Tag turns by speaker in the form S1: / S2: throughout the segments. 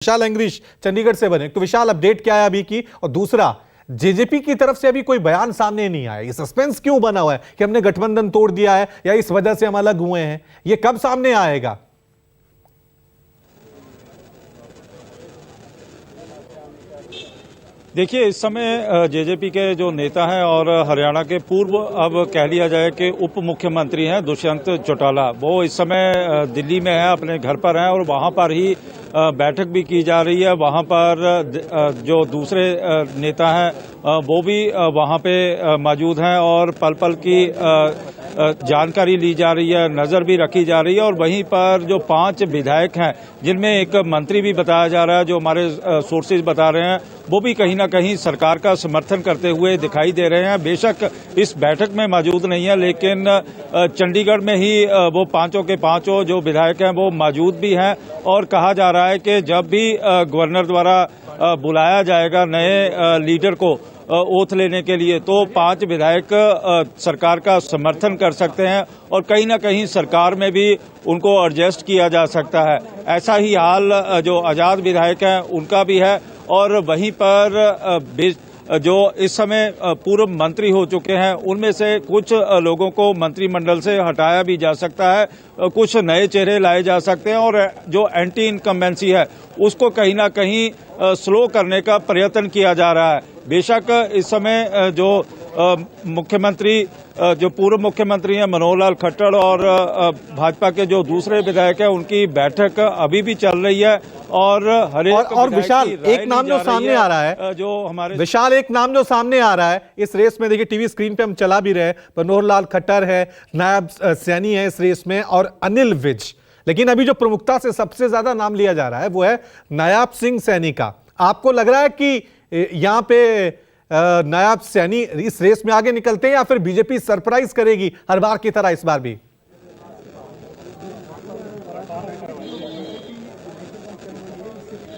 S1: विशाल अंग्रीश चंडीगढ़ से बने। तो विशाल, अपडेट क्या है अभी की, और दूसरा जेजेपी की तरफ से अभी कोई बयान सामने नहीं आया। ये सस्पेंस क्यों बना हुआ है कि हमने गठबंधन तोड़ दिया है या इस वजह से हम अलग हुए हैं? ये कब सामने आएगा?
S2: देखिए, इस समय जेजेपी के जो नेता हैं और हरियाणा के पूर्व, अब कह लिया जाए कि उप मुख्यमंत्री हैं दुष्यंत चौटाला, वो इस समय दिल्ली में है, अपने घर पर हैं और वहां पर ही बैठक भी की जा रही है। वहां पर जो दूसरे नेता हैं वो भी वहां पे मौजूद हैं और पल पल की जानकारी ली जा रही है, नजर भी रखी जा रही है। और वहीं पर जो 5 विधायक हैं, जिनमें एक मंत्री भी बताया जा रहा है, जो हमारे सोर्सेज बता रहे हैं, वो भी कहीं ना कहीं सरकार का समर्थन करते हुए दिखाई दे रहे हैं। बेशक इस बैठक में मौजूद नहीं है, लेकिन चंडीगढ़ में ही वो पांचों के पांचों जो विधायक हैं वो मौजूद भी हैं। और कहा जा रहा है कि जब भी गवर्नर द्वारा बुलाया जाएगा नए लीडर को ओथ लेने के लिए, तो 5 विधायक सरकार का समर्थन कर सकते हैं और कहीं ना कहीं सरकार में भी उनको एडजस्ट किया जा सकता है। ऐसा ही हाल जो आजाद विधायक हैं उनका भी है। और वहीं पर जो इस समय पूर्व मंत्री हो चुके हैं, उनमें से कुछ लोगों को मंत्रिमंडल से हटाया भी जा सकता है, कुछ नए चेहरे लाए जा सकते हैं और जो एंटी इनकम्बेंसी है उसको कहीं ना कहीं स्लो करने का प्रयत्न किया जा रहा है। बेशक इस समय जो मुख्यमंत्री, जो पूर्व मुख्यमंत्री हैं मनोहर लाल खट्टर और भाजपा के जो दूसरे विधायक हैं, उनकी बैठक अभी भी चल रही है। और
S1: विशाल, एक नाम जो सामने आ रहा है, जो हमारे विशाल एक नाम जो सामने आ रहा है इस रेस में, देखिए टीवी स्क्रीन पे हम चला भी रहे, मनोहर लाल खट्टर है, नायब सैनी है इस रेस में, और अनिल विज। लेकिन अभी जो प्रमुखता से सबसे ज्यादा नाम लिया जा रहा है वो है नायब सिंह सैनी का। आपको लग रहा है कि यहां पे नायब सैनी इस रेस में आगे निकलते हैं या फिर बीजेपी सरप्राइज करेगी हर बार की तरह इस बार भी?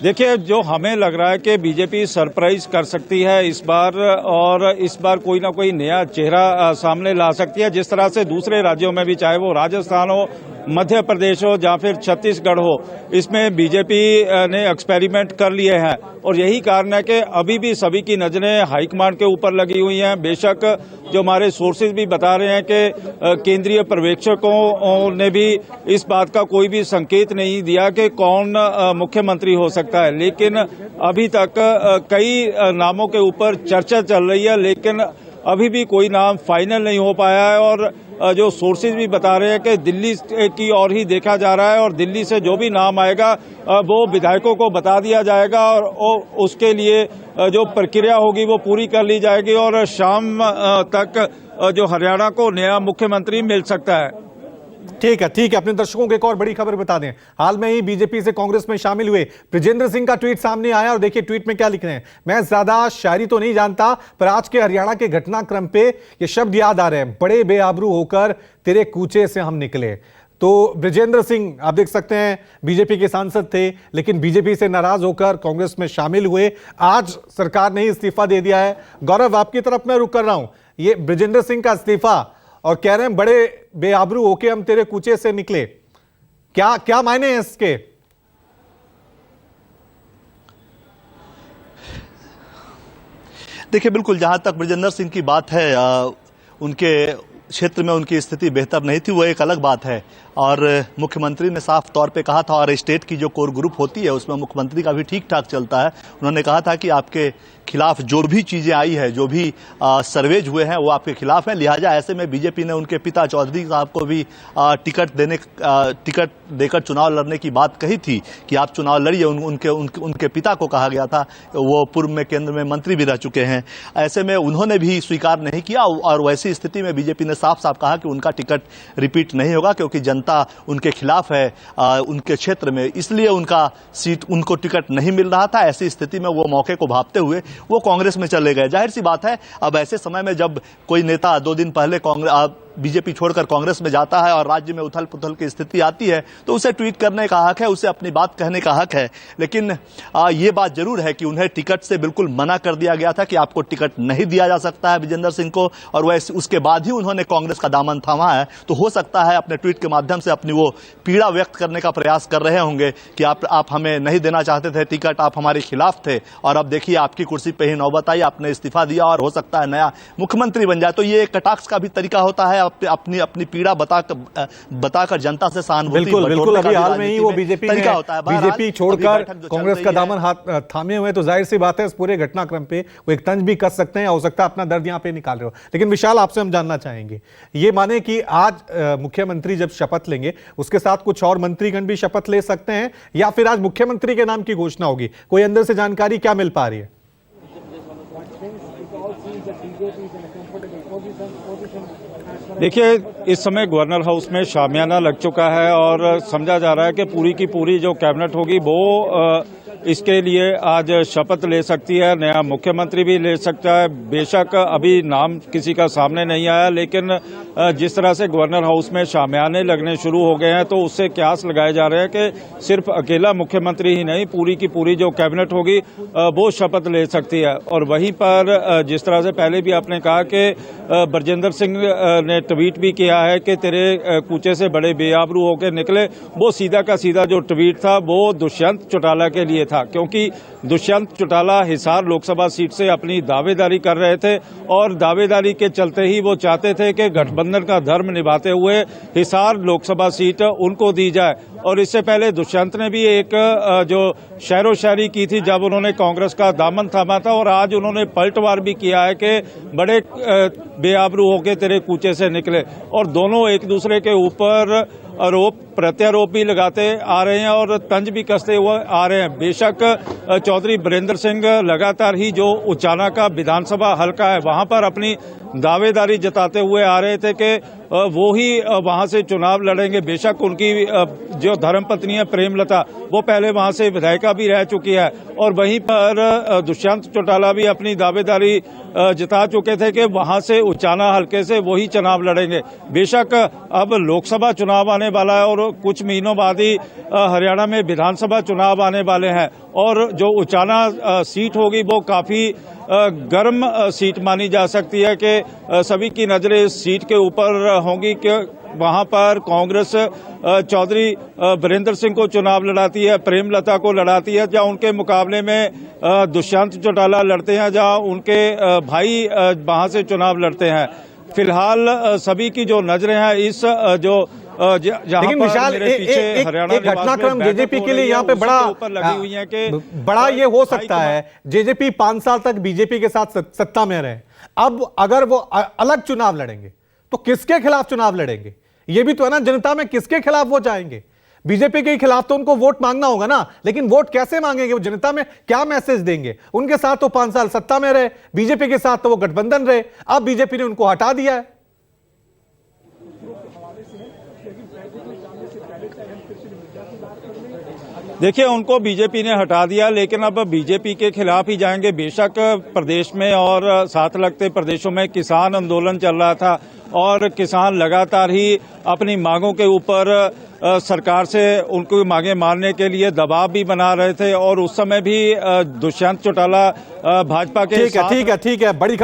S2: देखिए, जो हमें लग रहा है कि बीजेपी सरप्राइज कर सकती है इस बार, और इस बार कोई ना कोई नया चेहरा सामने ला सकती है। जिस तरह से दूसरे राज्यों में भी, चाहे वो राजस्थान हो, मध्य प्रदेश हो या फिर छत्तीसगढ़ हो, इसमें बीजेपी ने एक्सपेरिमेंट कर लिए हैं। और यही कारण है कि अभी भी सभी की नजरें हाईकमांड के ऊपर लगी हुई हैं। बेशक जो हमारे सोर्सेज भी बता रहे हैं कि केंद्रीय पर्यवेक्षकों ने भी इस बात का कोई भी संकेत नहीं दिया कि कौन मुख्यमंत्री हो सकता है, लेकिन अभी तक कई नामों के ऊपर चर्चा चल रही है, लेकिन अभी भी कोई नाम फाइनल नहीं हो पाया है। और जो सोर्सेज भी बता रहे हैं कि दिल्ली की ओर ही देखा जा रहा है और दिल्ली से जो भी नाम आएगा वो विधायकों को बता दिया जाएगा और उसके लिए जो प्रक्रिया होगी वो पूरी कर ली जाएगी और शाम तक जो हरियाणा को नया मुख्यमंत्री मिल सकता है।
S1: ठीक है। अपने दर्शकों को एक और बड़ी खबर बता दें। हाल में ही बीजेपी से कांग्रेस में शामिल हुए ब्रिजेंद्र सिंह का ट्वीट सामने आया और देखिए ट्वीट में क्या लिख रहे हैं। मैं ज्यादा शायरी तो नहीं जानता, पर आज के हरियाणा के घटनाक्रम पे ये शब्द याद आ रहे हैं, बड़े बेआबरू होकर तेरे कूचे से हम निकले। तो ब्रिजेंद्र सिंह आप देख सकते हैं बीजेपी के सांसद थे, लेकिन बीजेपी से नाराज होकर कांग्रेस में शामिल हुए। आज सरकार ने इस्तीफा दे दिया है। गौरव, आपकी तरफ मैं रुक कर रहा हूं। ये ब्रिजेंद्र सिंह का इस्तीफा और कह रहे हैं बड़े बेआबरू होके हम तेरे कूचे से निकले, क्या मायने हैं इसके?
S3: देखिए, बिल्कुल जहां तक ब्रिजेंद्र सिंह की बात है, उनके क्षेत्र में उनकी स्थिति बेहतर नहीं थी, वो एक अलग बात है। और मुख्यमंत्री ने साफ तौर पे कहा था, और स्टेट की जो कोर ग्रुप होती है उसमें मुख्यमंत्री का भी ठीक ठाक चलता है। उन्होंने कहा था कि आपके खिलाफ जो भी चीजें आई है, जो भी सर्वेज हुए हैं, वो आपके खिलाफ है। लिहाजा ऐसे में बीजेपी ने उनके पिता चौधरी साहब को भी टिकट देकर चुनाव लड़ने की बात कही थी कि आप चुनाव लड़िए। उनके पिता को कहा गया था, वो पूर्व में केंद्र में मंत्री भी रह चुके हैं। ऐसे में उन्होंने भी स्वीकार नहीं किया और वैसी स्थिति में बीजेपी ने साफ साफ कहा कि उनका टिकट रिपीट नहीं होगा, क्योंकि जनता उनके खिलाफ है उनके क्षेत्र में, इसलिए उनको टिकट नहीं मिल रहा था। ऐसी स्थिति में वो मौके को भांपते हुए वो कांग्रेस में चले गए। जाहिर सी बात है, अब ऐसे समय में जब कोई नेता 2 दिन पहले बीजेपी छोड़कर कांग्रेस में जाता है और राज्य में उथल पुथल की स्थिति आती है तो उसे ट्वीट करने का हक है, उसे अपनी बात कहने का हक है। लेकिन ये बात जरूर है कि उन्हें टिकट से बिल्कुल मना कर दिया गया था कि आपको टिकट नहीं दिया जा सकता है विजेंद्र सिंह को, और वह उसके बाद ही उन्होंने कांग्रेस का दामन थामा है। तो हो सकता है अपने ट्वीट के माध्यम से अपनी वो पीड़ा व्यक्त करने का प्रयास कर रहे होंगे कि आप हमें नहीं देना चाहते थे टिकट, आप हमारे खिलाफ थे, और अब देखिए आपकी कुर्सी पे ही नौबत आई, आपने इस्तीफा दिया और हो सकता है नया मुख्यमंत्री बन जाए। तो ये एक कटाक्ष का भी तरीका होता है, अपनी पीड़ा बताकर जनता से सहानुभूति
S1: बिल्कुल अभी हाल में ही वो बीजेपी छोड़कर कांग्रेस का दामन हाथ थामे हुए, तो जाहिर सी बात है इस पूरे घटनाक्रम पे वो एक तंज भी कस सकते हैं, हो सकता है अपना दर्द यहां पे निकाल रहे हो। लेकिन विशाल, आपसे हम जानना चाहेंगे, ये माने कि आज मुख्यमंत्री जब शपथ लेंगे उसके साथ कुछ और मंत्रीगण भी शपथ ले सकते हैं, या फिर आज मुख्यमंत्री के नाम की घोषणा होगी? कोई अंदर से जानकारी क्या मिल पा रही है?
S2: देखिए, इस समय गवर्नर हाउस में शामियाना लग चुका है और समझा जा रहा है कि पूरी की पूरी जो कैबिनेट होगी वो इसके लिए आज शपथ ले सकती है, नया मुख्यमंत्री भी ले सकता है। बेशक अभी नाम किसी का सामने नहीं आया, लेकिन जिस तरह से गवर्नर हाउस में शामियाने लगने शुरू हो गए हैं तो उससे क्यास लगाए जा रहे हैं कि सिर्फ अकेला मुख्यमंत्री ही नहीं, पूरी की पूरी जो कैबिनेट होगी वो शपथ ले सकती है। और वहीं पर जिस तरह से पहले भी आपने कहा कि ब्रजेंद्र सिंह ने ट्वीट भी किया है कि तेरे कूचे से बड़े बेआबरू होकर निकले, वो सीधा का सीधा जो ट्वीट था वो दुष्यंत चौटाला के लिए था, क्योंकि दुष्यंत चौटाला हिसार लोकसभा सीट से अपनी दावेदारी कर रहे थे और दावेदारी के चलते ही वो चाहते थे कि गठबंधन का धर्म निभाते हुए हिसार लोकसभा सीट उनको दी जाए। और इससे पहले दुष्यंत ने भी एक जो शायरो शायरी की थी जब उन्होंने कांग्रेस का दामन थामा था, और आज उन्होंने पलटवार भी किया है कि बड़े बेआबरू होके तेरे कूचे से निकले, और दोनों एक दूसरे के ऊपर आरोप प्रत्यारोप भी लगाते आ रहे हैं और तंज भी कसते हुए आ रहे हैं। बेशक चौधरी बीरेंद्र सिंह लगातार ही जो उचाना का विधानसभा हलका है वहां पर अपनी दावेदारी जताते हुए आ रहे थे कि वो ही वहां से चुनाव लड़ेंगे। बेशक उनकी जो धर्मपत्नी है प्रेमलता, वो पहले वहां से विधायिका भी रह चुकी है, और वहीं पर दुष्यंत चौटाला भी अपनी दावेदारी जता चुके थे कि वहां से उचाना हलके से वही चुनाव लड़ेंगे। बेशक अब लोकसभा चुनाव आने वाला है और कुछ महीनों बाद ही हरियाणा में विधानसभा चुनाव आने वाले हैं, और जो उचाना सीट होगी वो काफी गर्म सीट मानी जा सकती है कि सभी की नजरें इस सीट के ऊपर होंगी कि वहां पर कांग्रेस चौधरी बीरेंद्र सिंह को चुनाव लड़ाती है, प्रेमलता को लड़ाती है, या उनके मुकाबले में दुष्यंत चौटाला लड़ते हैं, जहां उनके भाई वहां से चुनाव लड़ते हैं। फिलहाल सभी की जो नजरें हैं इस जो
S1: लेकिन विशाल, एक घटनाक्रम जेजेपी के लिए यहाँ पे बड़ा
S2: हुई है कि
S1: बड़ा ये हो सकता है, जेजेपी 5 साल तक बीजेपी के साथ सत्ता में रहे, अब अगर वो अलग चुनाव लड़ेंगे तो किसके खिलाफ चुनाव लड़ेंगे? ये भी तो है ना, जनता में किसके खिलाफ वो जाएंगे? बीजेपी के खिलाफ तो उनको वोट मांगना होगा ना, लेकिन वोट कैसे मांगेंगे? वो जनता में क्या मैसेज देंगे? उनके साथ तो 5 साल सत्ता में रहे, बीजेपी के साथ तो वो गठबंधन रहे, अब बीजेपी ने उनको हटा दिया है।
S2: देखिए, उनको बीजेपी ने हटा दिया, लेकिन अब बीजेपी के खिलाफ ही जाएंगे। बेशक प्रदेश में और साथ लगते प्रदेशों में किसान आंदोलन चल रहा था और किसान लगातार ही अपनी मांगों के ऊपर सरकार से उनको मांगे मानने के लिए दबाव भी बना रहे थे, और उस समय भी दुष्यंत चौटाला भाजपा के
S1: ठीक है बड़ी